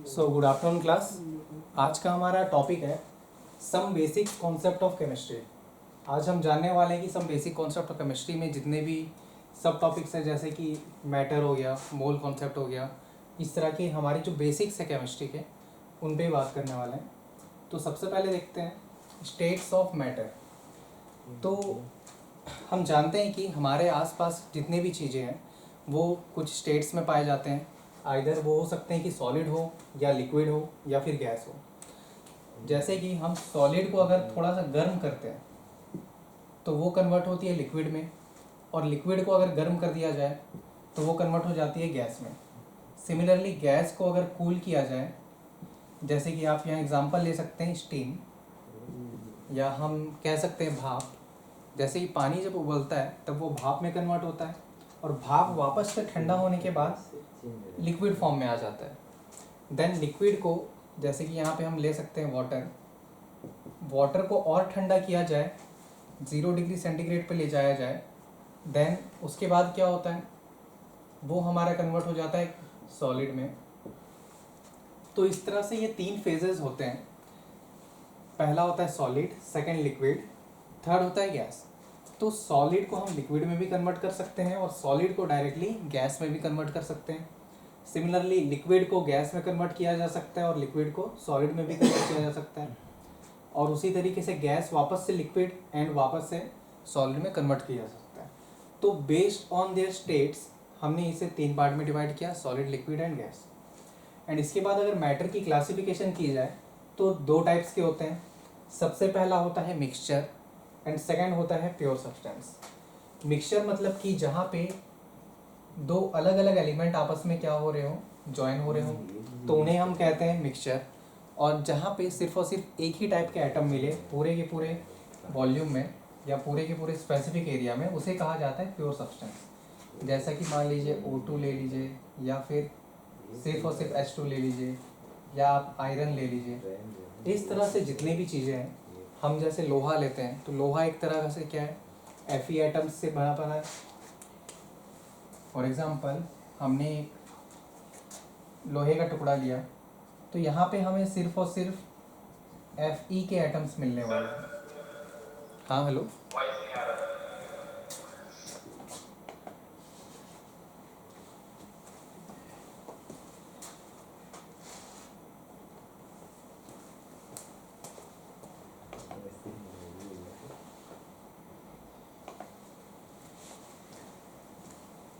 So good afternoon class. आज का हमारा टॉपिक है some basic concept of chemistry. आज हम जानने वाले हैं कि some basic concept of chemistry में जितने भी सब टॉपिक्स हैं, जैसे कि मैटर हो गया, मोल कॉन्सेप्ट हो गया, इस तरह के हमारी जो बेसिक्स है केमिस्ट्री के, उन पे बात करने वाले हैं। तो सबसे पहले देखते हैं स्टेट्स ऑफ मैटर। तो हम जानते हैं कि हमारे आसपास जितने भी चीज़ें हैं वो कुछ स्टेट्स में पाए जाते हैं। आइदर वो हो सकते हैं कि सॉलिड हो या लिक्विड हो या फिर गैस हो। जैसे कि हम सॉलिड को अगर थोड़ा सा गर्म करते हैं तो वो कन्वर्ट होती है लिक्विड में, और लिक्विड को अगर गर्म कर दिया जाए तो वो कन्वर्ट हो जाती है गैस में। सिमिलरली गैस को अगर कूल किया जाए, जैसे कि आप यहाँ एग्जांपल ले सकते हैं स्टीम, या हम कह सकते हैं भाप। जैसे कि पानी जब उबलता है तब वो भाप में कन्वर्ट होता है, और भाप वापस से ठंडा होने के बाद लिक्विड फॉर्म में आ जाता है। देन लिक्विड को, जैसे कि यहाँ पे हम ले सकते हैं वाटर को और ठंडा किया जाए, 0 डिग्री सेंटीग्रेड पे ले जाया जाए, देन उसके बाद क्या होता है, वो हमारा कन्वर्ट हो जाता है सॉलिड में। तो इस तरह से ये 3 फेजेस होते हैं। पहला होता है सॉलिड, सेकंड लिक्विड, थर्ड होता है गैस। तो सॉलिड को हम लिक्विड में भी कन्वर्ट कर सकते हैं और सॉलिड को डायरेक्टली गैस में भी कन्वर्ट कर सकते हैं। सिमिलरली लिक्विड को गैस में कन्वर्ट किया जा सकता है और लिक्विड को सॉलिड में भी कन्वर्ट किया जा सकता है, और उसी तरीके से गैस वापस से लिक्विड एंड वापस से सॉलिड में कन्वर्ट किया जा सकता है। तो बेस्ड ऑन देयर स्टेट्स हमने इसे 3 पार्ट में डिवाइड किया, solid, liquid and gas. And इसके बाद अगर मैटर की क्लासिफिकेशन की जाए तो 2 टाइप्स के होते हैं। सबसे पहला होता है मिक्सचर एंड सेकंड होता है प्योर सब्सटेंस। मिक्सचर मतलब कि जहाँ पे 2 अलग अलग एलिमेंट आपस में क्या हो रहे हो, जॉइन हो रहे हो, तो उन्हें हम कहते हैं मिक्सचर। और जहाँ पे सिर्फ और सिर्फ एक ही टाइप के एटम मिले पूरे के पूरे वॉल्यूम में या पूरे के पूरे स्पेसिफिक एरिया में, उसे कहा जाता है प्योर सब्सटेंस। जैसा कि मान लीजिए O2 ले लीजिए, या फिर सिर्फ और सिर्फ H2 ले लीजिए, या आप आयरन ले लीजिए। इस तरह से जितनी भी चीज़ें हैं, हम जैसे लोहा लेते हैं तो लोहा एक तरह से क्या है, Fe एटम्स से बना बना है। फॉर एग्जांपल हमने एक लोहे का टुकड़ा लिया तो यहाँ पे हमें सिर्फ और सिर्फ Fe के एटम्स मिलने वाले हैं। हाँ हेलो,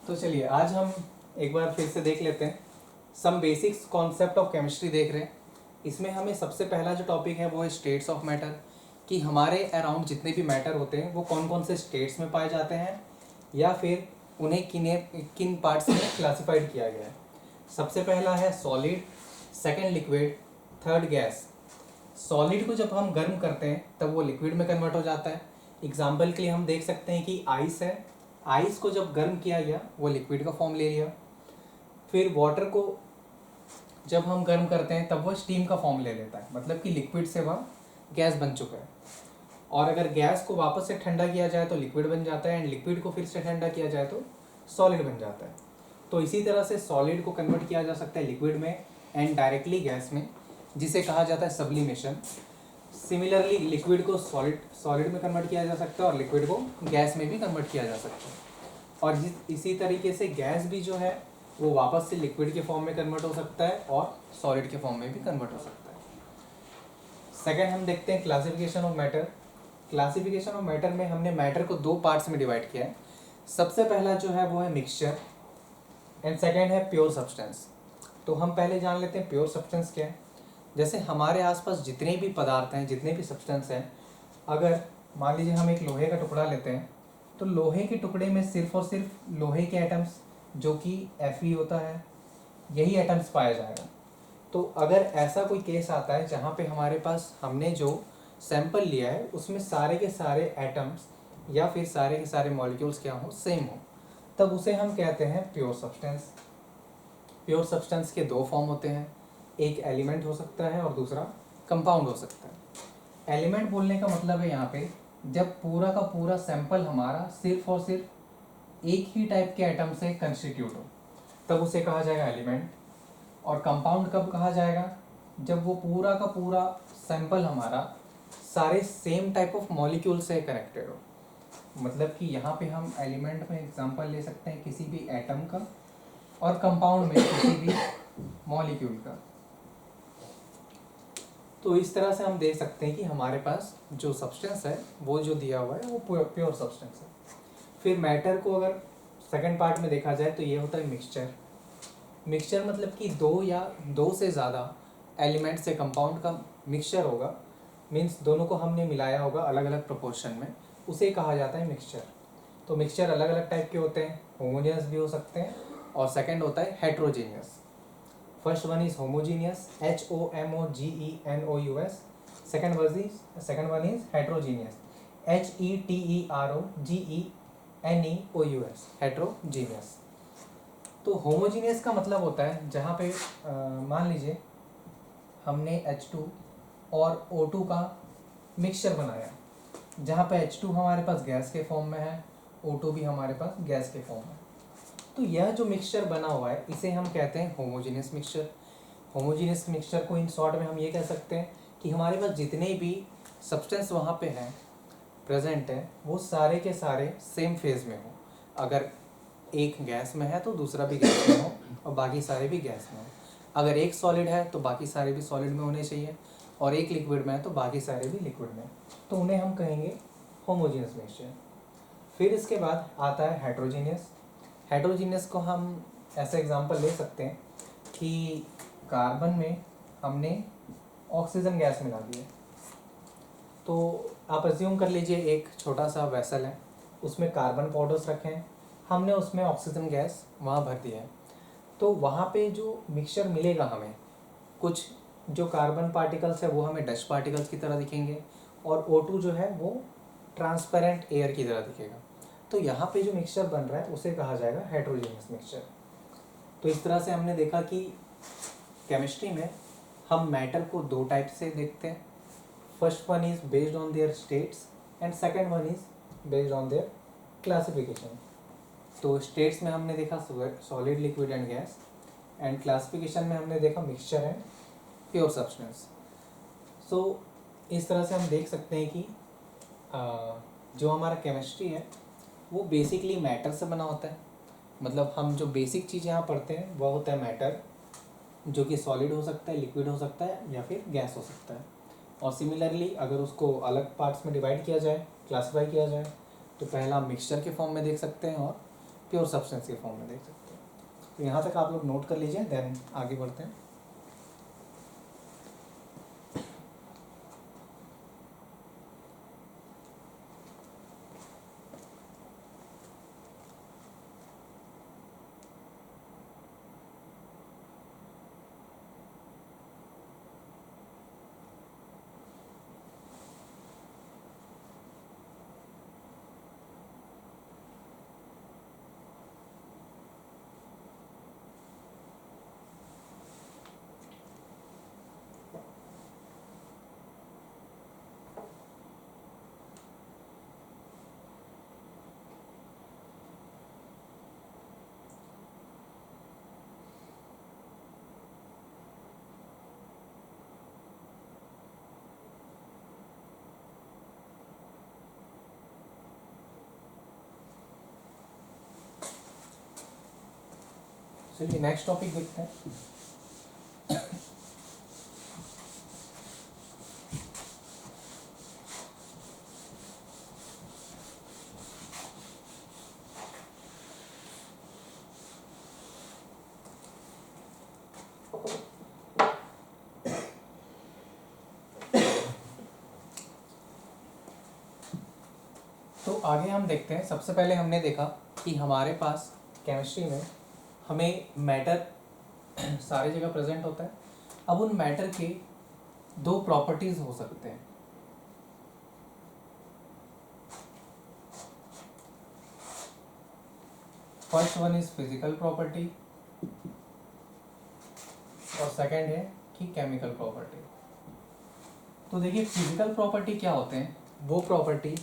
तो चलिए आज हम एक बार फिर से देख लेते हैं। Some basics concept of chemistry देख रहे हैं। इसमें हमें सबसे पहला जो टॉपिक है वो है स्टेट्स ऑफ मैटर, कि हमारे अराउंड जितने भी मैटर होते हैं वो कौन कौन से स्टेट्स में पाए जाते हैं, या फिर उन्हें किन पार्ट्स में क्लासिफाइड किया गया है। सबसे पहला है solid, second liquid, third gas. Solid को जब हम गर्म करते हैं तब वो लिक्विड में कन्वर्ट हो जाता है। एग्जाम्पल के लिए हम देख सकते हैं कि आइस है, आइस को जब गर्म किया गया वो लिक्विड का फॉर्म ले लिया। फिर वाटर को जब हम गर्म करते हैं तब वो स्टीम का फॉर्म ले लेता है, मतलब कि लिक्विड से वह गैस बन चुका है। और अगर गैस को वापस से ठंडा किया जाए तो लिक्विड बन जाता है, एंड लिक्विड को फिर से ठंडा किया जाए तो सॉलिड बन जाता है। तो इसी तरह से सॉलिड को कन्वर्ट किया जा सकता है लिक्विड में एंड डायरेक्टली गैस में, जिसे कहा जाता है सब्लिमेशन। सिमिलरली लिक्विड को सॉलिड में कन्वर्ट किया जा सकता है और लिक्विड को गैस में भी कन्वर्ट किया जा सकता है। और इसी तरीके से गैस भी जो है वो वापस से लिक्विड के फॉर्म में कन्वर्ट हो सकता है और सॉलिड के फॉर्म में भी कन्वर्ट हो सकता है। सेकेंड हम देखते हैं classification of matter. Classification of matter में हमने मैटर को 2 पार्ट्स में डिवाइड किया है। सबसे पहला जो है वो है मिक्सचर एंड सेकेंड है प्योर सब्सटेंस। तो हम पहले जान लेते हैं प्योर सब्सटेंस क्या है। जैसे हमारे आसपास जितने भी पदार्थ हैं, जितने भी सब्सटेंस हैं, अगर मान लीजिए हम एक लोहे का टुकड़ा लेते हैं तो लोहे के टुकड़े में सिर्फ और सिर्फ लोहे के एटम्स, जो कि Fe होता है, यही एटम्स पाया जाएगा। तो अगर ऐसा कोई केस आता है जहाँ पे हमारे पास हमने जो सैंपल लिया है उसमें सारे के सारे एटम्स या फिर सारे के सारे मॉलिक्यूल्स क्या हो, सेम हो, तब उसे हम कहते हैं प्योर सब्सटेंस। प्योर सब्सटेंस के 2 फॉर्म होते हैं, एक एलिमेंट हो सकता है और दूसरा कंपाउंड हो सकता है। एलिमेंट बोलने का मतलब है यहाँ पे जब पूरा का पूरा सैंपल हमारा सिर्फ और सिर्फ एक ही टाइप के एटम से कंस्टिट्यूट हो, तब उसे कहा जाएगा एलिमेंट। और कंपाउंड कब कहा जाएगा, जब वो पूरा का पूरा सैंपल हमारा सारे सेम टाइप ऑफ मॉलिक्यूल से कनेक्टेड हो। मतलब कि यहाँ पे हम एलिमेंट में एग्जांपल ले सकते हैं किसी भी एटम का, और कंपाउंड में किसी भी मॉलिक्यूल का। तो इस तरह से हम देख सकते हैं कि हमारे पास जो सब्सटेंस है वो जो दिया हुआ है वो प्योर सब्सटेंस है। फिर मैटर को अगर सेकंड पार्ट में देखा जाए तो ये होता है मिक्सचर। मिक्सचर मतलब कि दो या दो से ज़्यादा एलिमेंट से कंपाउंड का मिक्सचर होगा, मीन्स दोनों को हमने मिलाया होगा अलग अलग प्रोपोर्शन में, उसे कहा जाता है मिक्सचर। तो मिक्सचर अलग अलग टाइप के होते हैं, होमोजेनियस भी हो सकते हैं, और सेकंड होता है heterogeneous. First one is homogeneous, HOMOGENOUS। Second one is heterogeneous, HETEROGENEOUS, heterogeneous. तो होमोजीनियस का मतलब होता है जहाँ पे मान लीजिए हमने H2 और O2 का मिक्सचर बनाया, जहाँ पे H2 हमारे पास गैस के फॉर्म में है, O2 भी हमारे पास गैस के फॉर्म में। तो यह जो मिक्सचर बना हुआ है इसे हम कहते हैं होमोजीनियस मिक्सचर। होमोजीनियस मिक्सचर को इन शॉर्ट में हम ये कह सकते हैं कि हमारे पास जितने भी सब्सटेंस वहाँ पे हैं प्रेजेंट है वो सारे के सारे सेम फेज में हो। अगर एक गैस में है तो दूसरा भी गैस में हो, और बाकी सारे भी गैस में हो। अगर एक सॉलिड है तो बाकी सारे भी सॉलिड में होने चाहिए, और एक लिक्विड में है तो बाकी सारे भी लिक्विड में, तो उन्हें हम कहेंगे होमोजीनियस मिक्सचर। फिर इसके बाद आता है हेट्रोजीनियस। हेट्रोजीनियस को हम ऐसा एग्जांपल ले सकते हैं कि कार्बन में हमने ऑक्सीजन गैस मिला दी है। तो आप अज्यूम कर लीजिए एक छोटा सा वेसल है, उसमें कार्बन पाउडर्स रखे हैं, हमने उसमें ऑक्सीजन गैस वहाँ भर दिया है। तो वहाँ पे जो मिक्सचर मिलेगा हमें, कुछ जो कार्बन पार्टिकल्स है वो हमें डस्ट पार्टिकल्स की तरह दिखेंगे, और O2 जो है वो ट्रांसपेरेंट एयर की तरह दिखेगा। तो यहाँ पे जो मिक्सचर बन रहा है उसे कहा जाएगा हेट्रोजीनियस मिक्सचर। तो इस तरह से हमने देखा कि केमिस्ट्री में हम मैटर को दो टाइप से देखते हैं। First one is based on their states, and second one is based on their classification. तो स्टेट्स में हमने देखा solid, liquid and gas, and classification में हमने देखा मिक्सचर एंड प्योर सब्सटेंस। सो इस तरह से हम देख सकते हैं कि जो हमारा केमिस्ट्री है वो बेसिकली मैटर से बना होता है। मतलब हम जो बेसिक चीज़ यहाँ पढ़ते हैं वह होता है मैटर, जो कि सॉलिड हो सकता है, लिक्विड हो सकता है, या फिर गैस हो सकता है। और सिमिलरली अगर उसको अलग पार्ट्स में डिवाइड किया जाए, क्लासीफाई किया जाए, तो पहला मिक्सचर के फॉर्म में देख सकते हैं और प्योर सब्सटेंस के फॉर्म में देख सकते हैं। तो यहाँ तक आप लोग नोट कर लीजिए, देन आगे बढ़ते हैं। चलिए नेक्स्ट टॉपिक देखते हैं। तो आगे हम देखते हैं। सबसे पहले हमने देखा कि हमारे पास केमिस्ट्री में हमें मैटर सारी जगह प्रेजेंट होता है। अब उन मैटर के दो प्रॉपर्टीज हो सकते हैं। First one is physical property, और सेकंड है कि केमिकल प्रॉपर्टी। तो देखिए फिजिकल प्रॉपर्टी क्या होते हैं, वो प्रॉपर्टी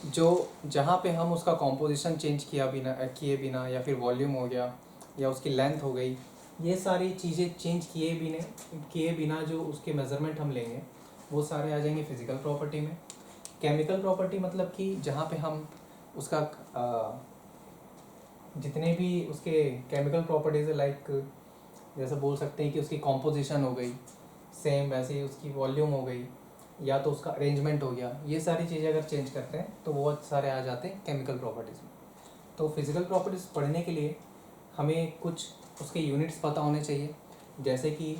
जो जहाँ पे हम उसका कॉम्पोजिशन चेंज किए बिना, या फिर वॉल्यूम हो गया, या उसकी लेंथ हो गई, ये सारी चीज़ें चेंज किए बिना जो उसके मेज़रमेंट हम लेंगे वो सारे आ जाएंगे फिज़िकल प्रॉपर्टी में। केमिकल प्रॉपर्टी मतलब कि जहाँ पे हम उसका जितने भी उसके केमिकल प्रॉपर्टीज़ है, लाइक जैसे बोल सकते हैं कि उसकी कॉम्पोजिशन हो गई, सेम वैसे ही उसकी वॉल्यूम हो गई, या तो उसका अरेंजमेंट हो गया, ये सारी चीज़ें अगर चेंज करते हैं तो वो सारे आ जाते हैं केमिकल प्रॉपर्टीज़ में। तो फिज़िकल प्रॉपर्टीज़ पढ़ने के लिए हमें कुछ उसके यूनिट्स पता होने चाहिए, जैसे कि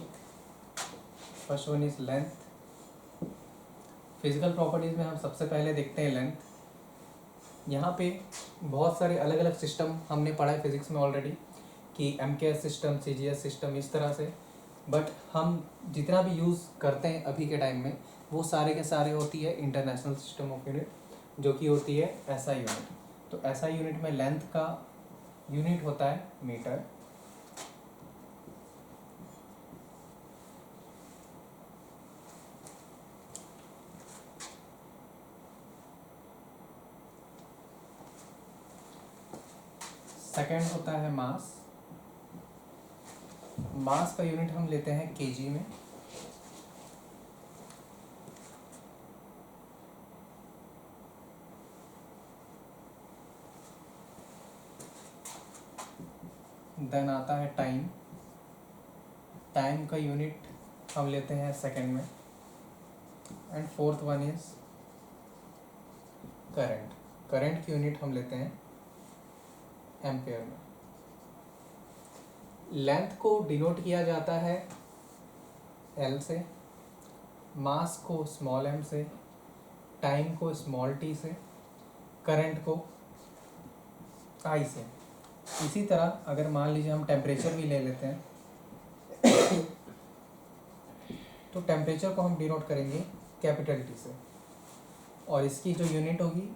first one is length. Physical properties में हम सबसे पहले देखते हैं लेंथ। यहाँ पे बहुत सारे अलग अलग सिस्टम हमने पढ़ा है फिज़िक्स में ऑलरेडी, कि MKS सिस्टम, CGS सिस्टम, इस तरह से। बट हम जितना भी यूज़ करते हैं अभी के टाइम में वो सारे के सारे होती है इंटरनेशनल सिस्टम ऑफ यूनिट, जो कि होती है SI यूनिट। तो SI यूनिट में लेंथ का यूनिट होता है मीटर। सेकंड होता है मास। मास का यूनिट हम लेते हैं केजी में। देन आता है टाइम। टाइम का यूनिट हम लेते हैं सेकंड में। And fourth one is current. Current की यूनिट हम लेते हैं एम्पेयर में। लेंथ को डिनोट किया जाता है L से, मास को स्मॉल m से, टाइम को स्मॉल t से, करंट को I से। इसी तरह अगर मान लीजिए हम टेम्परेचर भी ले लेते हैं तो टेम्परेचर को हम डिनोट करेंगे कैपिटल T से, और इसकी जो यूनिट होगी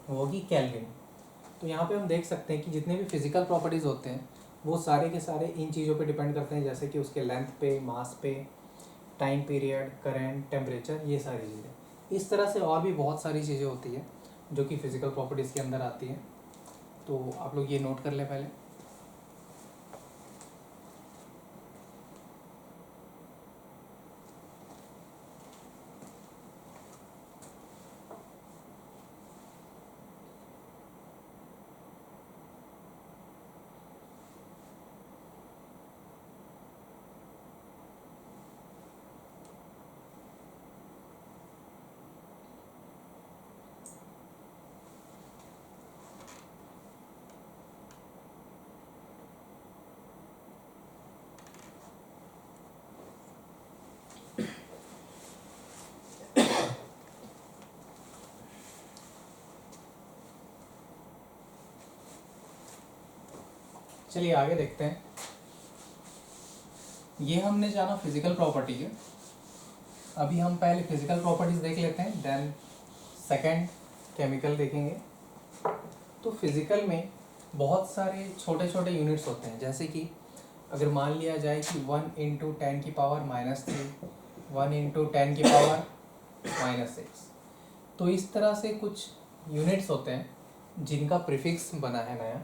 वो होगी केल्विन। तो यहाँ पे हम देख सकते हैं कि जितने भी फिजिकल प्रॉपर्टीज़ होते हैं वो सारे के सारे इन चीज़ों पे डिपेंड करते हैं, जैसे कि उसके लेंथ पे, मास पे, टाइम पीरियड, करंट, टेम्परेचर, ये सारी चीज़ें। इस तरह से और भी बहुत सारी चीज़ें होती हैं जो कि फिजिकल प्रॉपर्टीज़ के अंदर आती हैं। तो आप लोग ये नोट कर लें पहले। चलिए आगे देखते हैं। ये हमने जाना फिजिकल प्रॉपर्टी है। अभी हम पहले फिजिकल प्रॉपर्टीज देख लेते हैं, देन सेकंड केमिकल देखेंगे। तो फिजिकल में बहुत सारे छोटे छोटे यूनिट्स होते हैं, जैसे कि अगर मान लिया जाए कि 1 × 10⁻³ 1 × 10⁻⁻6। तो इस तरह से कुछ यूनिट्स होते हैं जिनका प्रीफिक्स बना है नया,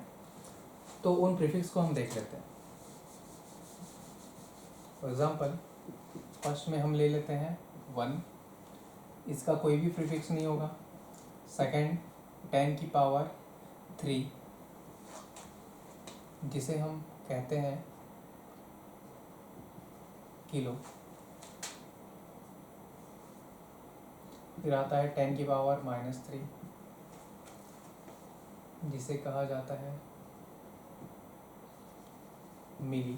तो उन प्रीफिक्स को हम देख लेते हैं। फॉर एग्जांपल फर्स्ट में हम ले लेते हैं 1, इसका कोई भी प्रीफिक्स नहीं होगा। सेकंड 10⁻³ जिसे हम कहते हैं किलो। फिर आता है 10⁻³ जिसे कहा जाता है मिली।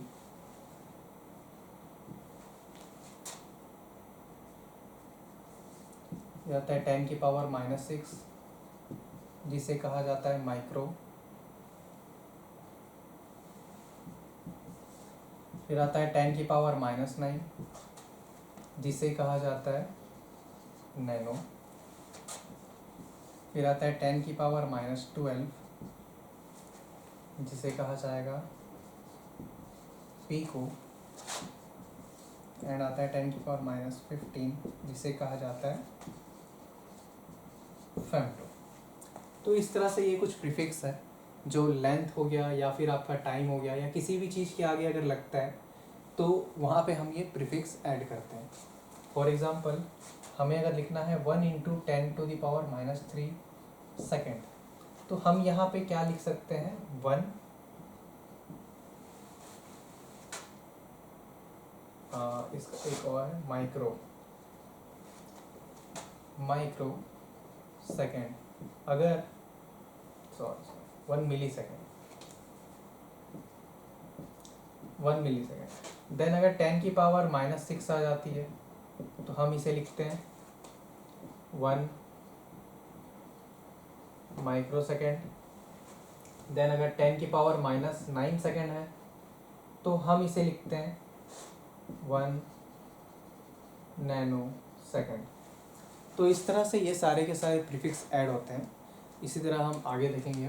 फिर आता है 10⁻⁻6 जिसे कहा जाता है माइक्रो। फिर आता है 10⁻⁻9 जिसे कहा जाता है नैनो। फिर आता है 10⁻⁻12 जिसे कहा जाएगा पीको। एंड आता है 10⁻⁻15 जिसे कहा जाता है फेम्टो। तो इस तरह से ये कुछ प्रीफिक्स है जो लेंथ हो गया या फिर आपका टाइम हो गया या किसी भी चीज़ के आगे अगर लगता है तो वहाँ पे हम ये प्रीफिक्स ऐड करते हैं। फॉर एग्ज़ाम्पल हमें अगर लिखना है 1 × 10⁻³ सेकेंड, तो हम यहाँ पे क्या लिख सकते हैं 1 इसका एक और है माइक्रो सेकेंड, अगर 1 मिली सेकेंड। देन अगर 10⁻⁻6 आ जाती है तो हम इसे लिखते हैं 1 माइक्रो सेकेंड। देन अगर 10⁻⁹ सेकेंड है तो हम इसे लिखते हैं 1 नैनो सेकेंड। तो इस तरह से ये सारे के सारे प्रीफिक्स ऐड होते हैं। इसी तरह हम आगे देखेंगे।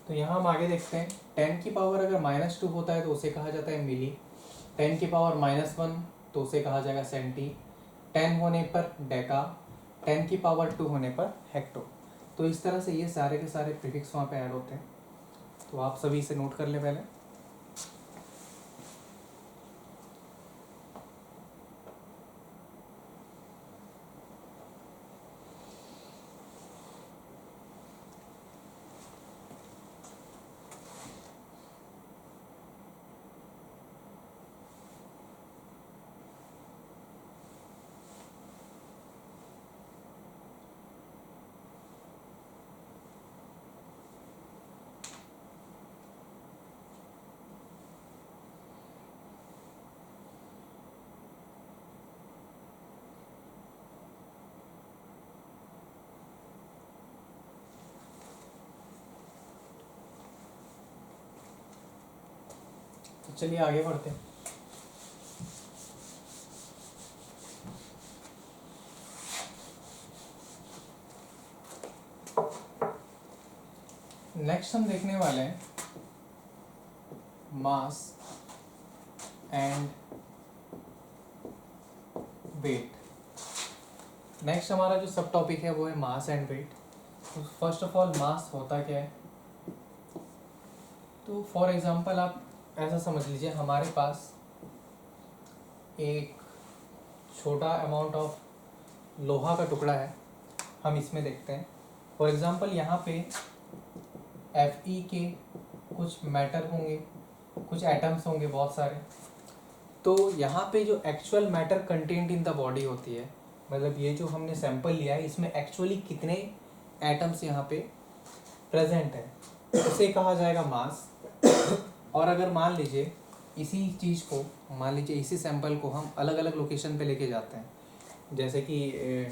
तो यहाँ हम आगे देखते हैं 10 की पावर अगर -2 होता है तो उसे कहा जाता है मिली। 10 की पावर -1 तो उसे कहा जाएगा सेंटी। 10 होने पर डेका। 10 की पावर 2 होने पर हेक्टो। तो इस तरह से ये सारे के सारे प्रीफिक्स वहाँ पे ऐड होते हैं। तो आप सभी इसे नोट कर ले पहले। तो चलिए आगे बढ़ते हैं। नेक्स्ट हम देखने वाले हैं मास एंड वेट। नेक्स्ट हमारा जो सब टॉपिक है वो है मास एंड वेट। तो फर्स्ट ऑफ ऑल मास होता क्या है? तो फॉर एग्जांपल आप ऐसा समझ लीजिए हमारे पास एक छोटा अमाउंट ऑफ लोहा का टुकड़ा है। हम इसमें देखते हैं फॉर एग्जांपल यहाँ पे Fe के कुछ मैटर होंगे, कुछ एटम्स होंगे बहुत सारे। तो यहाँ पे जो actual matter content in the body होती है, मतलब ये जो हमने सैंपल लिया है इसमें एक्चुअली कितने एटम्स यहाँ पे प्रेजेंट है उसे कहा जाएगा मास। और अगर मान लीजिए इसी चीज़ को, मान लीजिए इसी सैंपल को हम अलग अलग लोकेशन पे लेके जाते हैं, जैसे कि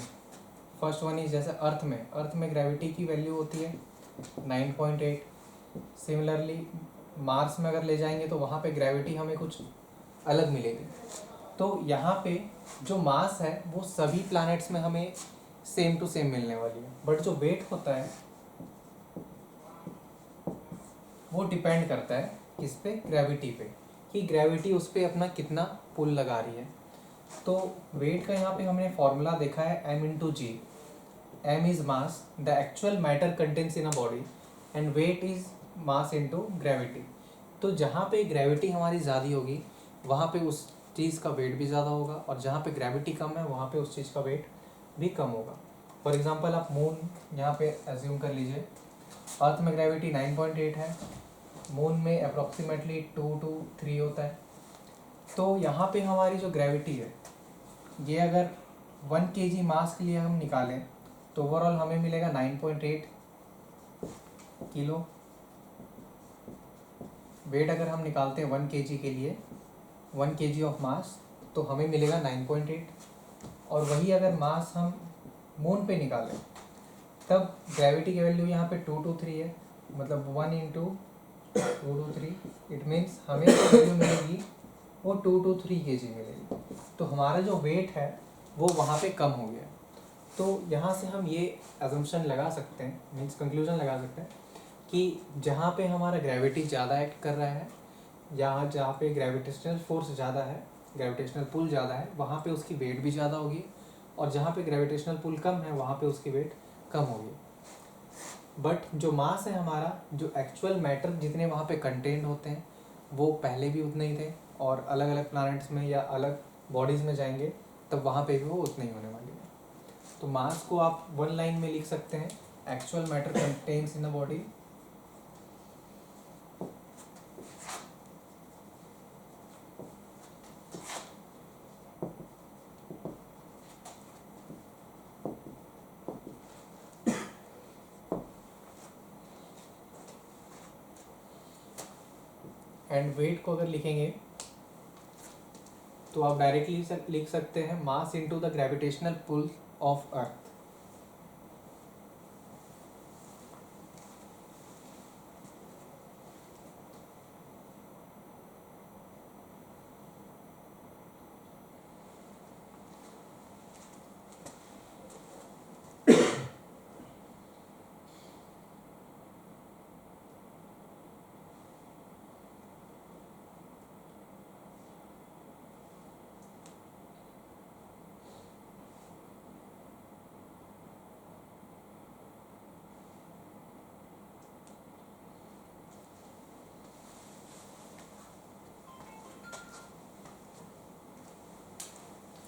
फर्स्ट वन इज जैसे अर्थ में ग्रेविटी की वैल्यू होती है 9.8। सिमिलरली मार्स में अगर ले जाएंगे तो वहाँ पे ग्रेविटी हमें कुछ अलग मिलेगी। तो यहाँ पे जो मास है वो सभी प्लैनेट्स में हमें सेम टू सेम मिलने वाली है, बट जो वेट होता है वो डिपेंड करता है किस पे? ग्रेविटी पे, कि ग्रेविटी उस पर अपना कितना पुल लगा रही है। तो वेट का यहाँ पे हमने फॉर्मूला देखा है m/g। m is mass, the actual matter contents in a body, and weight is mass into gravity. तो जहाँ पे ग्रेविटी हमारी ज़्यादा होगी वहाँ पे उस चीज़ का वेट भी ज़्यादा होगा, और जहाँ पे ग्रेविटी कम है वहाँ पे उस चीज़ का वेट भी कम होगा। फॉर एग्जांपल आप मून यहाँ पे एज्यूम कर लीजिए। अर्थ में ग्रेविटी 9.8 है, मून में अप्रॉक्सीमेटली 2 to 3 होता है। तो यहाँ पे हमारी जो ग्रेविटी है ये अगर 1 kg मास के लिए हम निकालें तो ओवरऑल हमें मिलेगा 9.8 किलो। वेट अगर हम निकालते हैं 1 kg के लिए, 1 kg ऑफ मास, तो हमें मिलेगा 9.8। और वही अगर मास हम मून पे निकालें तब ग्रेविटी की वैल्यू यहाँ पे 223 है, मतलब 1 इंटू 223, इट मीन्स हमें जो वैल्यू मिलेगी वो 223 kg मिलेगी। तो हमारा जो वेट है वो वहाँ पे कम हो गया। तो यहाँ से हम ये अजम्पशन लगा सकते हैं, मीन्स कंक्लूजन लगा सकते हैं कि जहाँ पे हमारा ग्रेविटी ज़्यादा एक्ट कर रहा है, यहाँ जहाँ पे ग्रेविटेशनल फोर्स ज़्यादा है, ग्रेविटेशनल पुल ज़्यादा है, वहाँ पे उसकी वेट भी ज़्यादा होगी, और जहाँ पे ग्रेविटेशनल पुल कम है वहाँ पे उसकी वेट कम होगी। बट जो मास है हमारा, जो एक्चुअल मैटर जितने वहाँ पे कंटेंट होते हैं वो पहले भी उतने ही थे, और अलग अलग प्लैनेट्स में या अलग बॉडीज़ में जाएंगे तब वहाँ पे भी वो उतने ही होने वाले हैं। तो मास को आप 1 लाइन में लिख सकते हैं, actual matter contents in the body and weight को अगर लिखेंगे तो आप डायरेक्टली लिख सकते हैं mass into the gravitational pull of earth.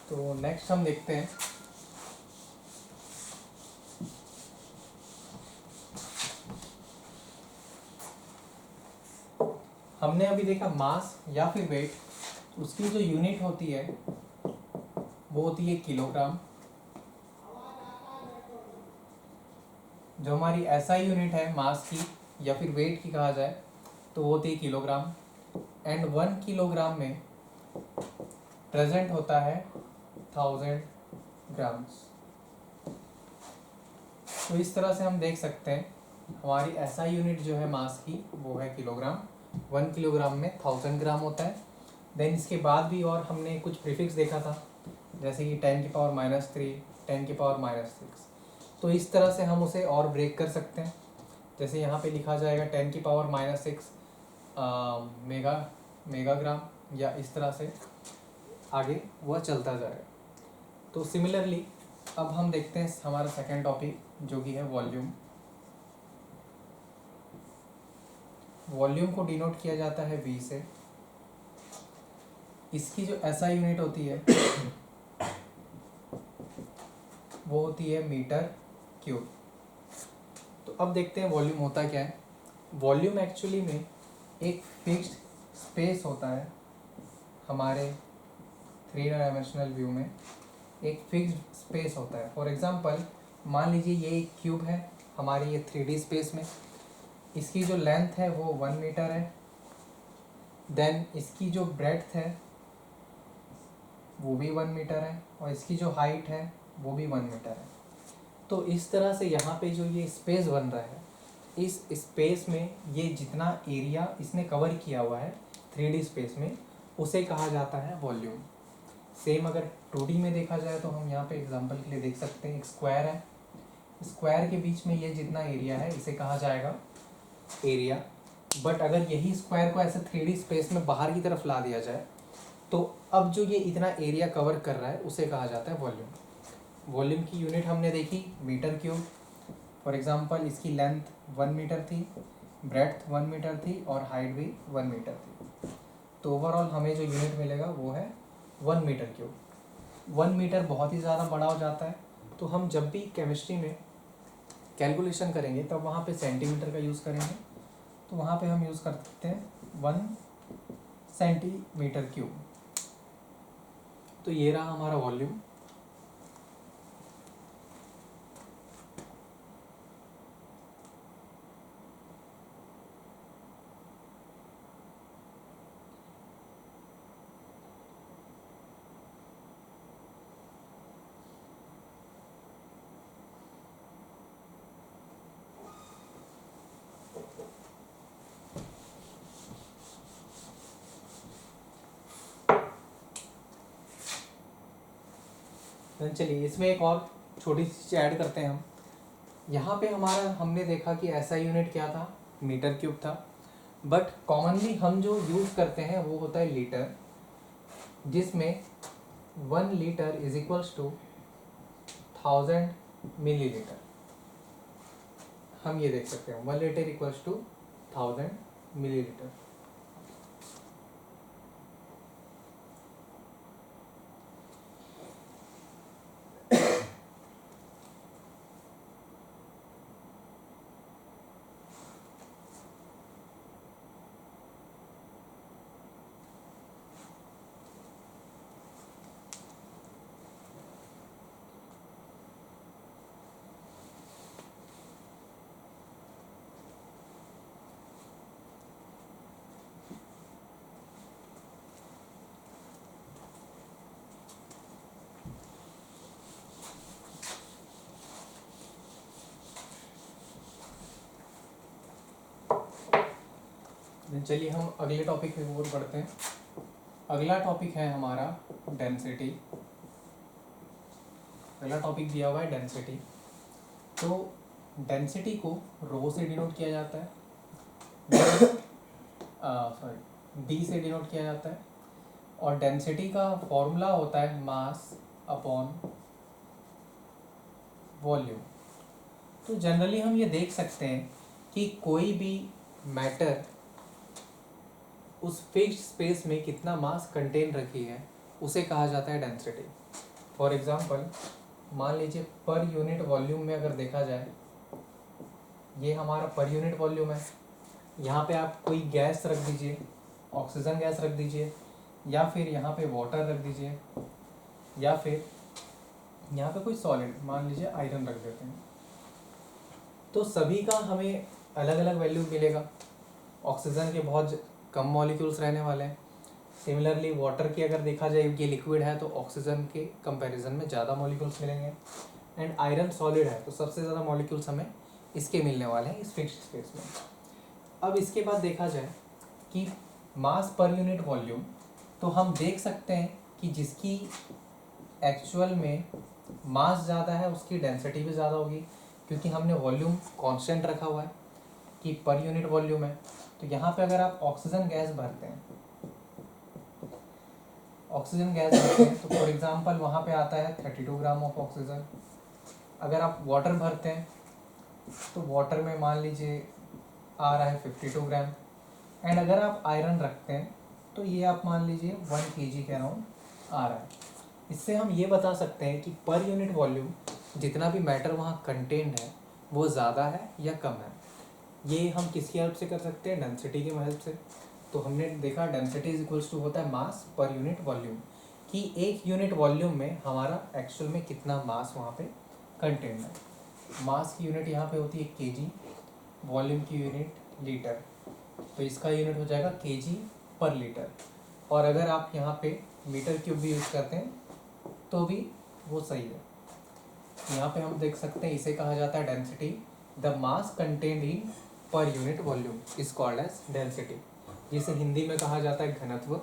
तो नेक्स्ट हम देखते हैं हमने अभी देखा मास या फिर वेट, उसकी जो यूनिट होती है वो होती है किलोग्राम। जो हमारी एसआई यूनिट है मास की या फिर वेट की कहा जाए तो वो होती है किलोग्राम। एंड 1 किलोग्राम में प्रेजेंट होता है 1000 ग्राम्स। तो इस तरह से हम देख सकते हैं हमारी एसआई यूनिट जो है मास की वो है किलोग्राम। 1 किलोग्राम में 1000 ग्राम होता है। देन इसके बाद भी और हमने कुछ प्रीफिक्स देखा था, जैसे कि 10⁻³ 10⁻⁶। तो इस तरह से हम उसे और ब्रेक कर सकते हैं। जैसे यहाँ पे लिखा जाएगा 10⁻⁶ मेगाग्राम, या इस तरह से आगे वह चलता जाएगा। तो सिमिलरली अब हम देखते हैं हमारा सेकेंड टॉपिक जो कि है वॉल्यूम। वॉल्यूम को डिनोट किया जाता है V से। इसकी जो SI यूनिट होती है वो होती है मीटर क्यूब। तो अब देखते हैं वॉल्यूम होता क्या है। वॉल्यूम एक्चुअली में एक फिक्स्ड स्पेस होता है। हमारे 3 डायमेंशनल व्यू में एक फिक्स्ड स्पेस होता है। फॉर एग्जांपल मान लीजिए ये एक क्यूब है हमारी ये 3D स्पेस में, इसकी जो लेंथ है वो 1 मीटर है। देन इसकी जो ब्रेड्थ है वो भी 1 मीटर है, और इसकी जो हाइट है वो भी 1 मीटर है। तो इस तरह से यहाँ पे जो ये स्पेस बन रहा है, इस स्पेस में ये जितना एरिया इसने कवर किया हुआ है 3D स्पेस में, उसे कहा जाता है वॉल्यूम। सेम अगर 2D में देखा जाए तो हम यहाँ पे एग्जांपल के लिए देख सकते हैं, एक स्क्वायर है, स्क्वायर के बीच में ये जितना एरिया है इसे कहा जाएगा एरिया। बट अगर यही स्क्वायर को ऐसे 3D स्पेस में बाहर की तरफ ला दिया जाए तो अब जो ये इतना एरिया कवर कर रहा है उसे कहा जाता है वॉल्यूम। वॉल्यूम की यूनिट हमने देखी मीटर क्यूब। फॉर एग्जांपल इसकी लेंथ 1 मीटर थी, ब्रेड्थ 1 मीटर थी, और हाइट भी 1 मीटर थी। तो ओवरऑल हमें जो यूनिट मिलेगा वो है 1 मीटर क्यूब। 1 मीटर बहुत ही ज़्यादा बड़ा हो जाता है, तो हम जब भी केमिस्ट्री में कैलकुलेशन करेंगे तब वहाँ पे सेंटीमीटर का यूज़ करेंगे। तो वहाँ पे हम यूज़ कर सकते हैं 1 सेंटीमीटर क्यूब। तो ये रहा हमारा वॉल्यूम। तो चलिए इसमें एक और छोटी सी चीज़ ऐड करते हैं हम। यहाँ पे हमारा हमने देखा कि ऐसा यूनिट क्या था, मीटर क्यूब था, बट कॉमनली हम जो यूज़ करते हैं वो होता है लीटर, जिसमें 1 litre is equals to 1000 millilitre. हम ये देख सकते हैं 1 लीटर इक्वल्स टू 1000 मिलीलीटर। चलिए हम अगले टॉपिक पे और बढ़ते हैं। अगला टॉपिक है हमारा डेंसिटी। अगला टॉपिक दिया हुआ है डेंसिटी। तो डेंसिटी को रो से डिनोट किया जाता है, डी से डिनोट किया जाता है, और डेंसिटी का फॉर्मूला होता है मास अपॉन वॉल्यूम। तो जनरली हम ये देख सकते हैं कि कोई भी मैटर उस फिक्स्ड स्पेस में कितना मास कंटेन रखी है उसे कहा जाता है डेंसिटी। फॉर एग्जांपल मान लीजिए पर यूनिट वॉल्यूम में अगर देखा जाए, ये हमारा पर यूनिट वॉल्यूम है। यहाँ पे आप कोई गैस रख दीजिए, ऑक्सीजन गैस रख दीजिए, या फिर यहाँ पे वाटर रख दीजिए, या फिर यहाँ पे कोई सॉलिड मान लीजिए आयरन रख देते हैं, तो सभी का हमें अलग अलग वैल्यू मिलेगा। ऑक्सीजन के बहुत कम मॉलिक्यूल्स रहने वाले हैं। सिमिलरली वाटर की अगर देखा जाए, ये लिक्विड है तो ऑक्सीजन के कंपैरिजन में ज़्यादा मॉलिक्यूल्स मिलेंगे। एंड आयरन सॉलिड है तो सबसे ज़्यादा मॉलिक्यूल्स हमें इसके मिलने वाले हैं इस फिक्स्ड स्पेस में। अब इसके बाद देखा जाए कि मास पर यूनिट वॉल्यूम, तो हम देख सकते हैं कि जिसकी एक्चुअल में मास ज़्यादा है उसकी डेंसिटी भी ज़्यादा होगी, क्योंकि हमने वॉल्यूम कांस्टेंट रखा हुआ है कि पर यूनिट वॉल्यूम है। तो यहाँ पे अगर आप ऑक्सीजन गैस भरते हैं, तो फॉर एग्जांपल वहाँ पे आता है 32 ग्राम ऑफ ऑक्सीजन। अगर आप वाटर भरते हैं तो वाटर में मान लीजिए आ रहा है 52 ग्राम। एंड अगर आप आयरन रखते हैं तो ये आप मान लीजिए 1 kg के अराउंड आ रहा है। इससे हम ये बता सकते हैं कि पर यूनिट वॉल्यूम जितना भी मैटर वहाँ कंटेंट है वो ज़्यादा है या कम है। ये हम किसकी हेल्प से कर सकते हैं, डेंसिटी की हेल्प से। तो हमने देखा डेंसिटी इज इक्वल्स टू होता है मास पर यूनिट वॉल्यूम, कि एक यूनिट वॉल्यूम में हमारा एक्चुअल में कितना मास वहाँ पे कंटेंट है। मास की यूनिट यहाँ पे होती है केजी, वॉल्यूम की यूनिट लीटर, तो इसका यूनिट हो जाएगा केजी पर लीटर। और अगर आप यहाँ पे मीटर क्यूब भी यूज़ करते हैं तो भी वो सही है। यहाँ पे हम देख सकते हैं इसे कहा जाता है density. The mass content in per unit volume is called as density, जिसे हिंदी में कहा जाता है घनत्व।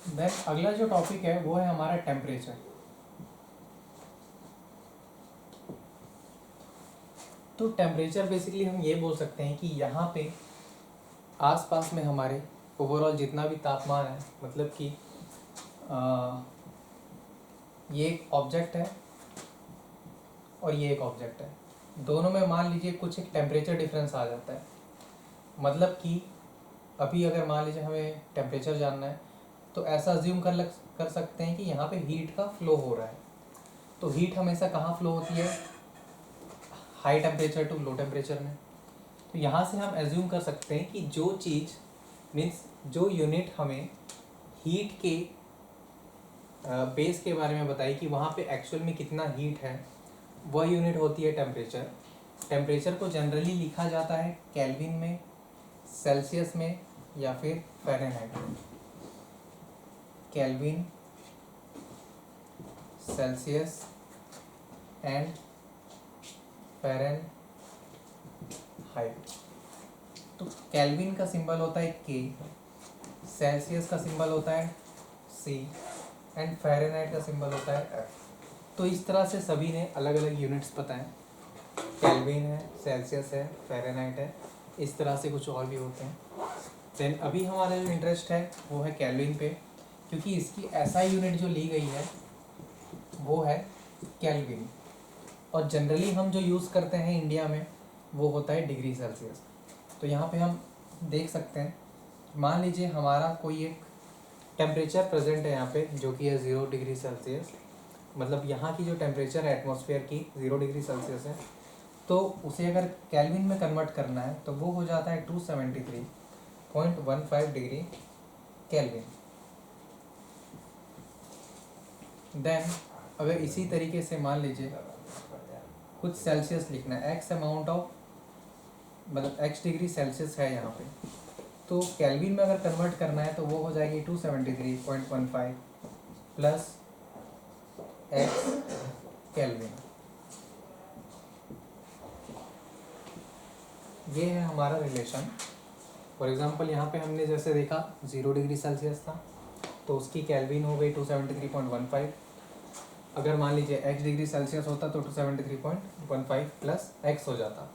देन अगला जो टॉपिक है वो है हमारा टेम्परेचर। तो टेम्परेचर बेसिकली हम ये बोल सकते हैं कि यहाँ पे आसपास में हमारे ओवरऑल जितना भी तापमान है, मतलब कि ये एक ऑब्जेक्ट है और ये एक ऑब्जेक्ट है, दोनों में मान लीजिए कुछ एक टेम्परेचर डिफरेंस आ जाता है। मतलब कि अभी अगर मान लीजिए हमें टेम्परेचर जानना है तो ऐसा अज्यूम कर सकते हैं कि यहाँ पे हीट का फ्लो हो रहा है। तो हीट हमेशा कहाँ फ्लो होती है, high temperature to low temperature में। तो यहाँ से हम एज्यूम कर सकते हैं कि जो चीज़ मीन्स जो यूनिट हमें हीट के बेस के बारे में बताई कि वहाँ पे एक्चुअल में कितना हीट है, वह यूनिट होती है टेम्परेचर। टेम्परेचर को जनरली लिखा जाता है केल्विन में, सेल्सियस में या फिर फ़ारेनहाइट में। Kelvin, Celsius and Fahrenheit. तो केल्विन का सिंबल होता है के, सेल्सियस का सिंबल होता है सी एंड फ़ारेनहाइट का सिंबल होता है एफ। तो इस तरह से सभी ने अलग अलग यूनिट्स बताएं। केल्विन है, सेल्सियस है, फ़ारेनहाइट है, इस तरह से कुछ और भी होते हैं। देन अभी हमारा जो इंटरेस्ट है वो है केल्विन पे, क्योंकि इसकी एसआई यूनिट जो ली गई है वो है केल्विन, और जनरली हम जो यूज़ करते हैं इंडिया में वो होता है डिग्री सेल्सियस। तो यहाँ पे हम देख सकते हैं, मान लीजिए हमारा कोई एक टेम्परेचर प्रेजेंट है यहाँ पे जो कि है 0 डिग्री सेल्सियस, मतलब यहाँ की जो टेम्परेचर है एटमॉस्फेयर की 0 डिग्री सेल्सियस है। तो उसे अगर केल्विन में कन्वर्ट करना है तो वो हो जाता है 273.15 डिग्री केल्विन। देन अगर इसी तरीके से मान लीजिए कुछ सेल्सियस लिखना है, एक्स अमाउंट ऑफ मतलब एक्स डिग्री सेल्सियस है यहाँ पे, तो केल्विन में अगर कन्वर्ट करना है तो वो हो जाएगी 273.15 प्लस एक्स केल्विन। ये है हमारा रिलेशन। फॉर एग्जांपल यहाँ पे हमने जैसे देखा 0 डिग्री सेल्सियस था तो उसकी केल्विन हो गई 273.15। अगर मान लीजिए x डिग्री सेल्सियस होता तो 273.15 प्लस x हो जाता।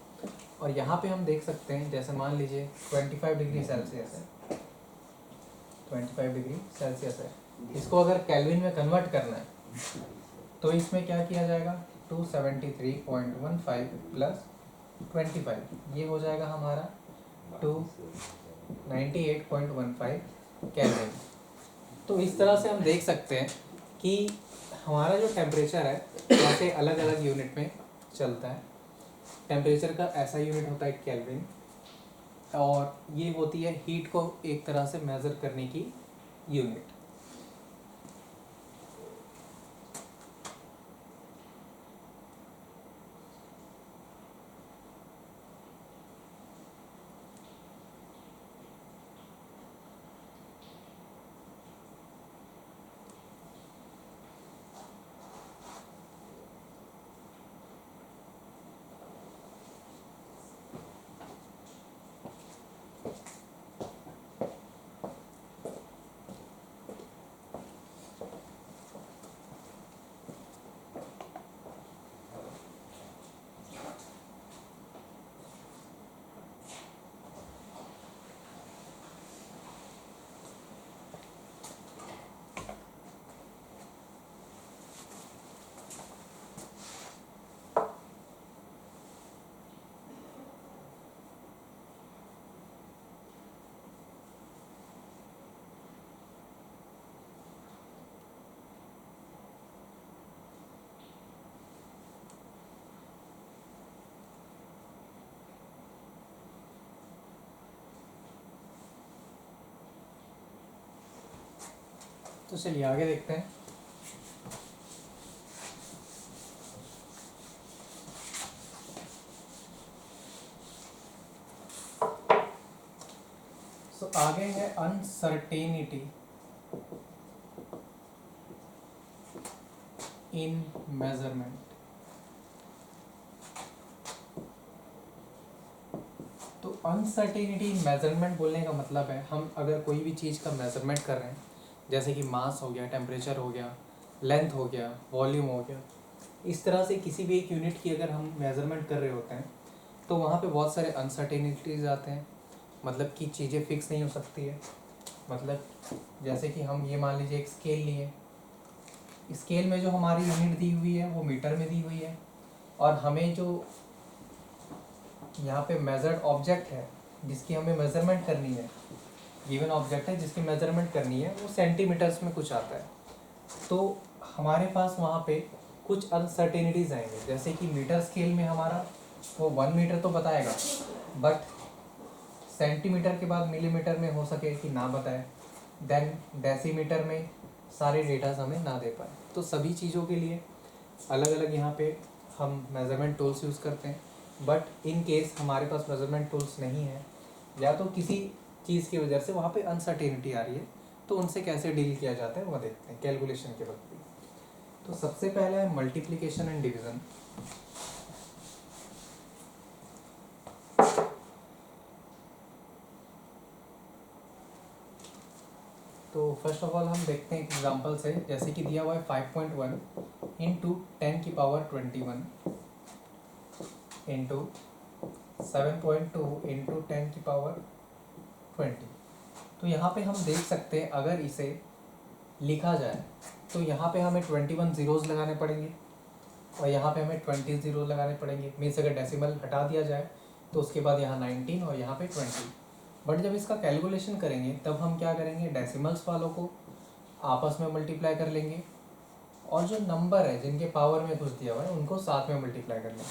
और यहाँ पे हम देख सकते हैं जैसे मान लीजिए 25 डिग्री सेल्सियस है, 25 डिग्री सेल्सियस है, इसको अगर केल्विन में कन्वर्ट करना है तो इसमें क्या किया जाएगा 273.15 प्लस 25, ये हो जाएगा हमारा 298.15 केल्विन। तो इस तरह से हम देख सकते हैं कि हमारा जो टेम्परेचर है कैसे अलग अलग यूनिट में चलता है। टेम्परेचर का ऐसा यूनिट होता है केल्विन, और ये होती है हीट को एक तरह से मेज़र करने की यूनिट। तो चलिए आगे देखते हैं। तो आगे है अनसर्टेनिटी इन मेजरमेंट। तो अनसर्टेनिटी इन मेजरमेंट बोलने का मतलब है हम अगर कोई भी चीज़ का मेजरमेंट कर रहे हैं, जैसे कि मास हो गया, टेम्परेचर हो गया, लेंथ हो गया, वॉल्यूम हो गया, इस तरह से किसी भी एक यूनिट की अगर हम मेजरमेंट कर रहे होते हैं तो वहाँ पे बहुत सारे अनसर्टेनिटीज आते हैं। मतलब कि चीज़ें फिक्स नहीं हो सकती है। मतलब जैसे कि हम ये मान लीजिए एक स्केल लिए, स्केल में जो हमारी यूनिट दी हुई है वो मीटर में दी हुई है, और हमें जो यहाँ पे मेजर्ड ऑब्जेक्ट है जिसकी हमें मेजरमेंट करनी है गिवन ऑब्जेक्ट है जिसकी मेजरमेंट करनी है, वो सेंटीमीटर्स में कुछ आता है, तो हमारे पास वहाँ पे कुछ अनसर्टेनिटीज़ आएंगे, जैसे कि मीटर स्केल में हमारा वो 1 मीटर तो बताएगा, बट सेंटीमीटर के बाद मिलीमीटर में हो सके कि ना बताए, देन डेसीमीटर में सारे डेटास हमें ना दे पाए। तो सभी चीज़ों के लिए अलग अलग यहाँ पे हम मेज़रमेंट टूल्स यूज़ करते हैं, बट इन केस हमारे पास मेज़रमेंट टूल्स नहीं है या तो किसी चीज़ की वजह से वहाँ पे अनसर्टेनिटी आ रही है, तो उनसे कैसे डील किया जाता है वो देखते हैं कैलकुलेशन के वक्त भी। तो सबसे पहले है मल्टीप्लिकेशन एंड डिवीज़न। तो फर्स्ट ऑफ ऑल हम देखते हैं एक एग्जांपल से, जैसे कि दिया हुआ है 5.1 इंटू 10 की पावर 21 इंटू 7.2 इंटू 10 की पावर 20। तो यहाँ पे हम देख सकते हैं अगर इसे लिखा जाए तो यहाँ पे हमें 21 ज़ीरोज़ लगाने पड़ेंगे और यहाँ पे हमें 20 ज़ीरो लगाने पड़ेंगे। मीन्स अगर डेसिमल हटा दिया जाए तो उसके बाद यहाँ 19 और यहाँ पे 20। बट जब इसका कैलकुलेशन करेंगे तब हम क्या करेंगे, डेसिमल्स वालों को आपस में मल्टीप्लाई कर लेंगे और जो नंबर है जिनके पावर में कुछ दिया हुआ है उनको साथ में मल्टीप्लाई कर लेंगे।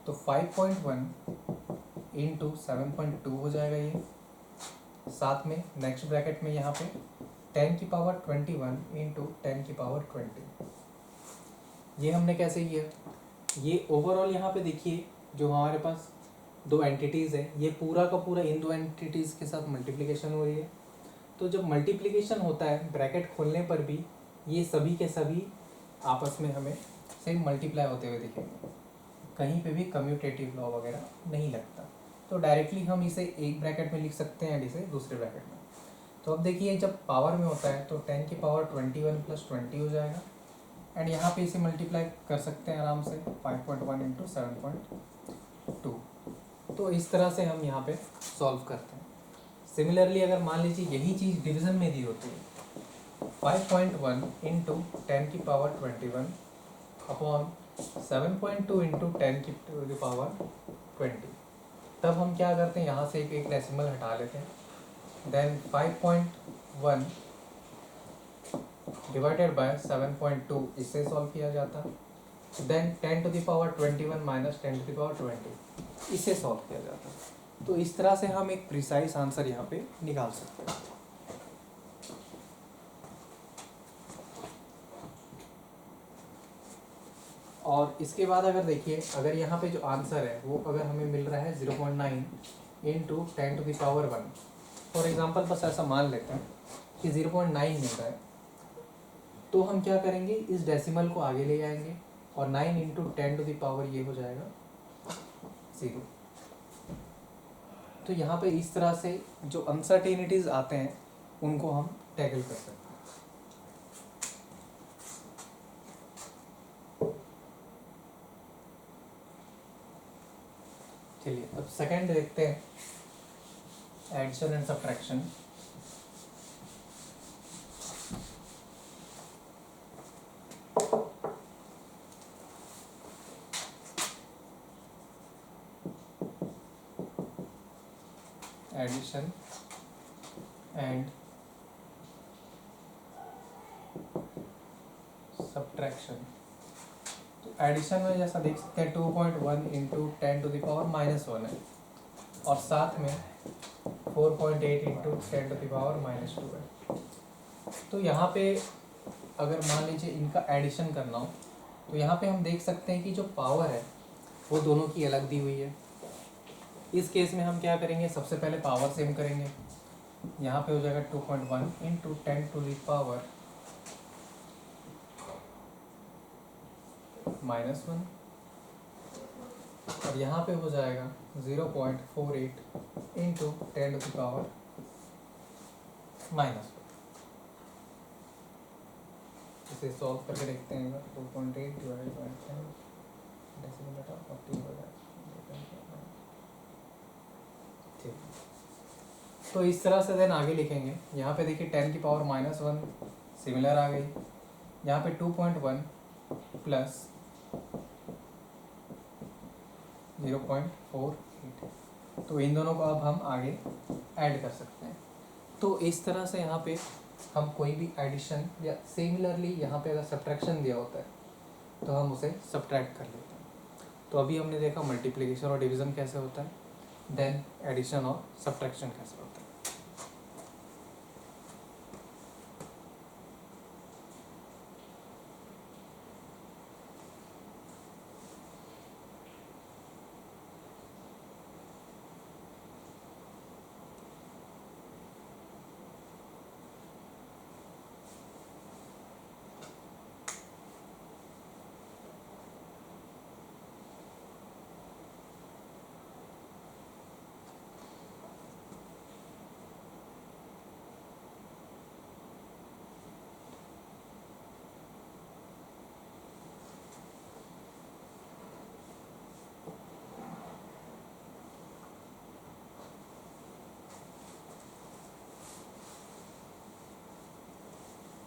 तो 5.1 इंटू 7.2 हो जाएगा ये, साथ में नेक्स्ट ब्रैकेट में यहाँ पे 10 की पावर 21 इंटू 10 की पावर 20। ये हमने कैसे किया, ये ओवरऑल यहाँ पे देखिए जो हमारे पास दो एंटिटीज़ है, ये पूरा का पूरा इन दो एंटिटीज़ के साथ मल्टीप्लिकेशन हो रही है। तो जब मल्टीप्लिकेशन होता है ब्रैकेट खोलने पर भी ये सभी के सभी आपस में हमें सेम मल्टीप्लाई होते हुए दिखेंगे, कहीं पे भी कम्यूटेटिव लॉ वगैरह नहीं लगता। तो डायरेक्टली हम इसे एक ब्रैकेट में लिख सकते हैं एंड इसे दूसरे ब्रैकेट में। तो अब देखिए जब पावर में होता है तो 10 की पावर 21 प्लस 20 हो जाएगा एंड यहाँ पे इसे मल्टीप्लाई कर सकते हैं आराम से 5.1 इंटू 7.2। तो इस तरह से हम यहाँ पे सॉल्व करते हैं। सिमिलरली अगर मान लीजिए यही चीज़ डिवीज़न में दी होती है 5.1 इंटू 10 की पावर 21 अपॉन 7.2 इंटू 10 की पावर 20, तब हम क्या करते हैं, यहाँ से एक डेसिमल हटा लेते हैं, देन 5.1 डिवाइडेड बाय 7.2 इससे सॉल्व किया जाता, then 10 to the power 21 minus 10 to the power 20 इससे सॉल्व किया जाता। तो इस तरह से हम एक प्रिसाइज आंसर यहाँ पे निकाल सकते हैं। और इसके बाद अगर देखिए अगर यहाँ पे जो आंसर है वो अगर हमें मिल रहा है 0.9 into 10 to the power 1, for example बस ऐसा मान लेते हैं कि 0.9 मिल रहा है, तो हम क्या करेंगे, इस डेसिमल को आगे ले जाएंगे और 9 इंटू 10 टू द पावर ये हो जाएगा 0। तो यहाँ पे इस तरह से जो अनसर्टेनिटीज आते हैं उनको हम टैकल कर सकते हैं। चलिए अब सेकंड देखते हैं, addition and subtraction. Addition and subtraction. तो एडिशन में जैसा देख सकते हैं 2.1 इंटू 10 टू द पावर -1 है और साथ में 4.8 इंटू 10 टू द पावर -2 है। तो यहाँ पे अगर मान लीजिए इनका एडिशन करना हो तो यहाँ पे हम देख सकते हैं कि जो पावर है वो दोनों की अलग दी हुई है। इस केस में हम क्या करेंगे, सबसे पहले पावर सेम करेंगे, यहाँ पे हो जाएगा 2.1 इंटू 10 टू द पावर -1 और यहाँ पे हो जाएगा 0.48 इंटू 10 टू द पावर -1। इसे सॉल्व करके देखते हैं। 2.8 डिवाइडेड बाय 10 डेसिमल बटा 40 हो जाएगा। ठीक, तो इस तरह से देन आगे लिखेंगे। यहाँ पे देखिए 10 की पावर -1 सिमिलर आ गई, यहाँ पे 2.1 प्लस 0.48, तो इन दोनों को अब हम आगे ऐड कर सकते हैं। तो इस तरह से यहाँ पे हम कोई भी एडिशन या सिमिलरली यहाँ पे अगर सब्ट्रैक्शन दिया होता है तो हम उसे सब्ट्रैक्ट कर लेते हैं। तो अभी हमने देखा मल्टीप्लिकेशन और डिवीज़न कैसे होता है, देन एडिशन और सब्ट्रैक्शन कैसे होता है।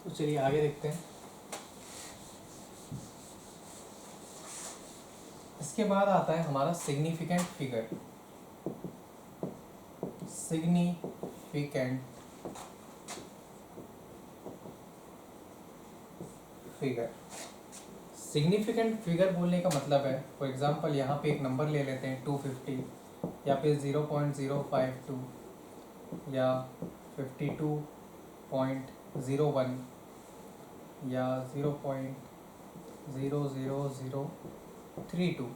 तो चलिए आगे देखते हैं। इसके बाद आता है हमारा significant figure. Significant figure, significant figure बोलने का मतलब है, फॉर एग्जांपल यहाँ पे एक नंबर ले लेते हैं 250 या फिर 0.052 या 52.01 या 0.00032।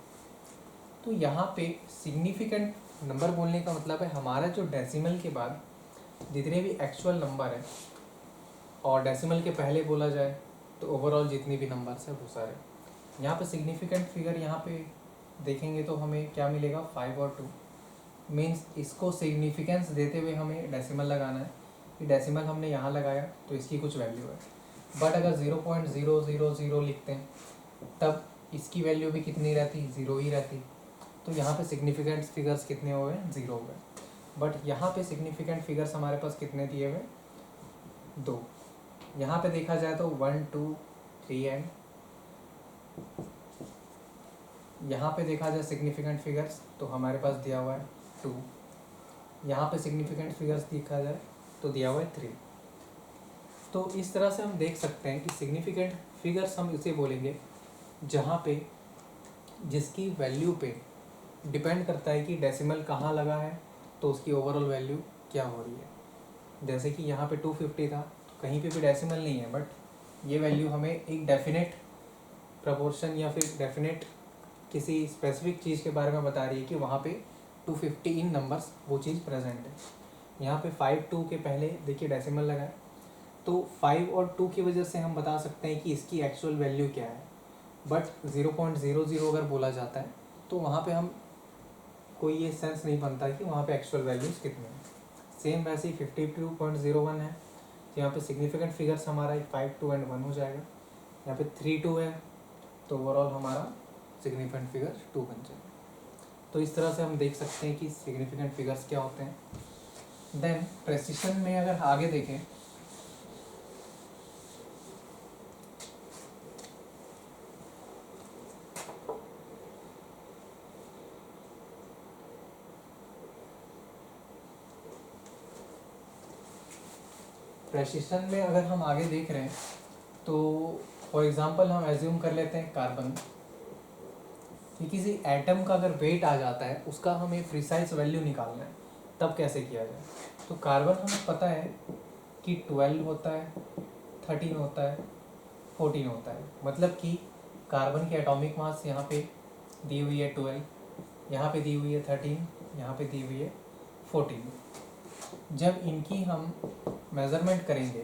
तो यहाँ पे सिग्निफिकेंट नंबर बोलने का मतलब है हमारा जो डेसिमल के बाद जितने भी एक्चुअल नंबर है और डेसिमल के पहले बोला जाए तो ओवरऑल जितने भी नंबर्स है वो सारे। यहाँ पे सिग्निफिकेंट फिगर यहाँ पे देखेंगे तो हमें क्या मिलेगा, 5 और 2। मीन्स इसको सिग्निफिकेंस देते हुए हमें डेसिमल लगाना है कि डेसिमल हमने यहाँ लगाया तो इसकी कुछ वैल्यू है। बट अगर 0.000 लिखते हैं तब इसकी वैल्यू भी कितनी रहती, 0 ही रहती। तो यहाँ पे सिग्निफिकेंट फिगर्स कितने हो गए, 0 हो गए। बट यहाँ पे सिग्निफिकेंट फिगर्स हमारे पास कितने दिए हुए, 2। यहाँ पे देखा जाए तो 1 2 3 एंड यहाँ पे देखा जाए सिग्निफिकेंट फिगर्स तो हमारे पास दिया हुआ है 2। यहाँ पे सिग्निफिकेंट फिगर्स देखा जाए तो दिया हुआ है 3। तो इस तरह से हम देख सकते हैं कि सिग्निफिकेंट फिगर्स हम इसे बोलेंगे जहाँ पे जिसकी वैल्यू पे डिपेंड करता है कि डेसिमल कहाँ लगा है तो उसकी ओवरऑल वैल्यू क्या हो रही है। जैसे कि यहाँ पे 250 था तो कहीं पे भी डेसिमल नहीं है, बट ये वैल्यू हमें एक डेफिनेट प्रपोर्शन या फिर डेफिनेट किसी स्पेसिफिक चीज़ के बारे में बता रही है कि वहाँ पे 250 इन नंबर्स वो चीज़ प्रेजेंट है। यहाँ पे 5 2 के पहले देखिए डेसिमल लगा है, तो 5 और 2 की वजह से हम बता सकते हैं कि इसकी एक्चुअल वैल्यू क्या है। बट 0.00 अगर बोला जाता है तो वहाँ पे हम कोई ये सेंस नहीं बनता कि वहाँ पे एक्चुअल वैल्यूज़ कितने हैं। सेम वैसे ही 52.01 है तो यहाँ पे सिग्निफिकेंट फिगर्स हमारा 5 2 एंड 1 हो जाएगा। यहाँ पे 3 2 है तो ओवरऑल हमारा सिग्निफिकेंट फिगर 2 बन जाएगा। तो इस तरह से हम देख सकते हैं कि सिग्निफिकेंट फिगर्स क्या होते हैं। देन प्रेसिशन में अगर आगे देखें प्रेसिशन में अगर हम आगे देख रहे हैं तो फॉर एग्जांपल हम एज्यूम कर लेते हैं कार्बन कि किसी एटम का अगर वेट आ जाता है उसका हमें प्रिसाइज वैल्यू निकालना है, तब कैसे किया जाए। तो कार्बन हमें पता है कि 12 होता है, 13 होता है, 14 होता है। मतलब कि कार्बन की एटॉमिक मास यहाँ पे दी हुई है 12, यहाँ पे दी हुई है 13, यहाँ पे दी हुई है 14। जब इनकी हम मेज़रमेंट करेंगे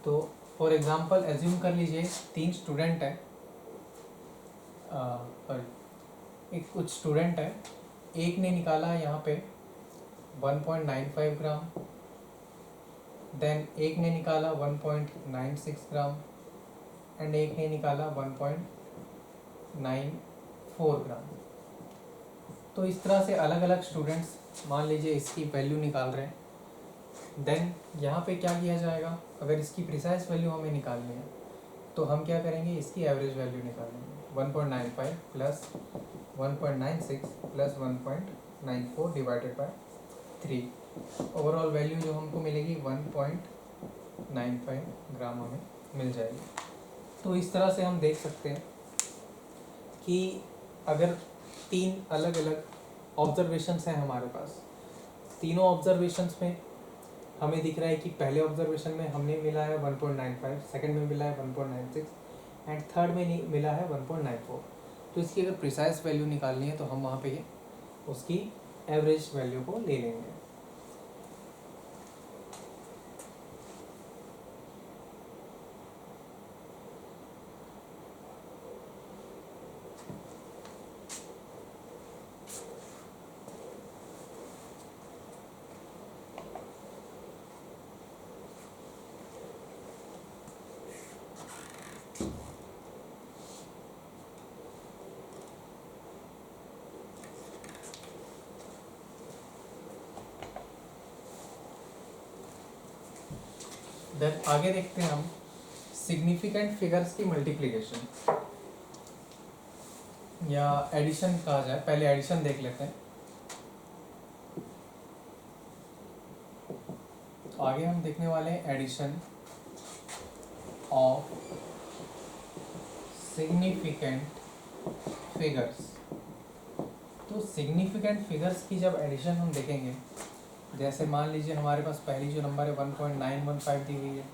तो फॉर एग्जांपल एज्यूम कर लीजिए 3 स्टूडेंट है, एक कुछ स्टूडेंट है, एक ने निकाला यहाँ पे 1.95 ग्राम, देन एक ने निकाला 1.96 ग्राम एंड एक ने निकाला 1.94 ग्राम। तो इस तरह से अलग अलग स्टूडेंट्स मान लीजिए इसकी वैल्यू निकाल रहे हैं। देन यहाँ पे क्या किया जाएगा, अगर इसकी प्रिसाइज वैल्यू हमें निकालनी है तो हम क्या करेंगे, इसकी एवरेज वैल्यू निकालेंगे। 1.95 plus 1.96 plus 1.94 divided by 3। Overall value जो हमको मिलेगी 1.95 ग्राम हमें मिल जाएगी। तो इस तरह से हम देख सकते हैं कि अगर 3 अलग अलग ऑब्जर्वेशंस हैं हमारे पास, तीनों ऑब्जर्वेशंस में हमें दिख रहा है कि पहले ऑब्जर्वेशन में हमने मिला है 1.95, सेकंड में मिला है 1.96 एंड थर्ड में मिला है 1.94। तो इसकी अगर प्रिसाइज वैल्यू निकालनी है तो हम वहाँ पे उसकी एवरेज वैल्यू को ले लेंगे। देन आगे देखते हैं हम सिग्निफिकेंट फिगर्स की मल्टीप्लिकेशन या एडिशन कहा जाए। पहले एडिशन देख लेते हैं। तो आगे हम देखने वाले हैं एडिशन ऑफ सिग्निफिकेंट फिगर्स। तो सिग्निफिकेंट फिगर्स की जब एडिशन हम देखेंगे, जैसे मान लीजिए हमारे पास पहली जो नंबर है 1.915 दी हुई है,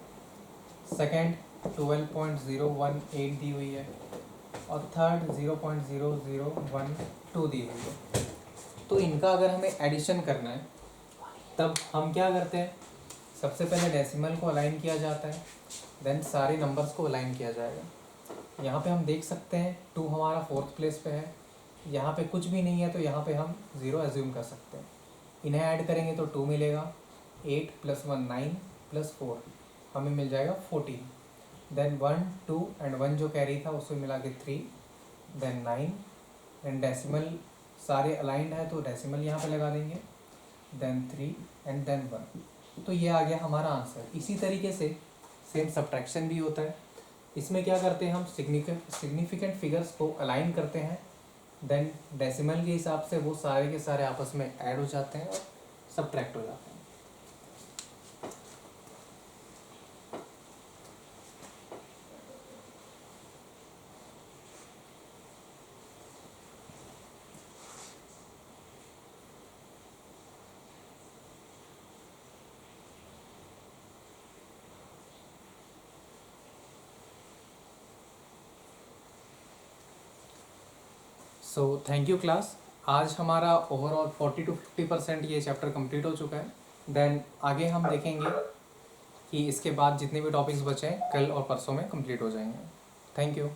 सेकंड 12.018 दी हुई है और थर्ड 0.0012 दी हुई है। तो इनका अगर हमें एडिशन करना है तब हम क्या करते हैं, सबसे पहले डेसिमल को अलाइन किया जाता है, देन सारे नंबर्स को अलाइन किया जाएगा। यहाँ पे हम देख सकते हैं 2 हमारा 4th प्लेस पे है, यहाँ पे कुछ भी नहीं है तो यहाँ पे हम 0 एज्यूम कर सकते हैं। इन्हें ऐड करेंगे तो 2 मिलेगा, 8 + 1 9 + 4 हमें मिल जाएगा 14। देन 1 2 एंड 1 जो कैरी था उसमें मिला के 3, देन 9 एंड डेसिमल सारे अलाइंड है तो डेसिमल यहाँ पे लगा देंगे, देन 3 एंड देन 1। तो ये आ गया हमारा आंसर। इसी तरीके से सेम सब्ट्रैक्शन भी होता है। इसमें क्या करते हैं हम सिग्निफिकेंट फिगर्स को अलाइन करते हैं, देन डेसिमल के हिसाब से वो सारे के सारे आपस में ऐड हो जाते हैं और सब्ट्रैक्ट हो जाते हैं। So thank you class. आज हमारा ओवरऑल 40 to 50% ये चैप्टर कंप्लीट हो चुका है। देन आगे हम देखेंगे कि इसके बाद जितने भी टॉपिक्स बचे हैं कल और परसों में कंप्लीट हो जाएंगे। Thank you.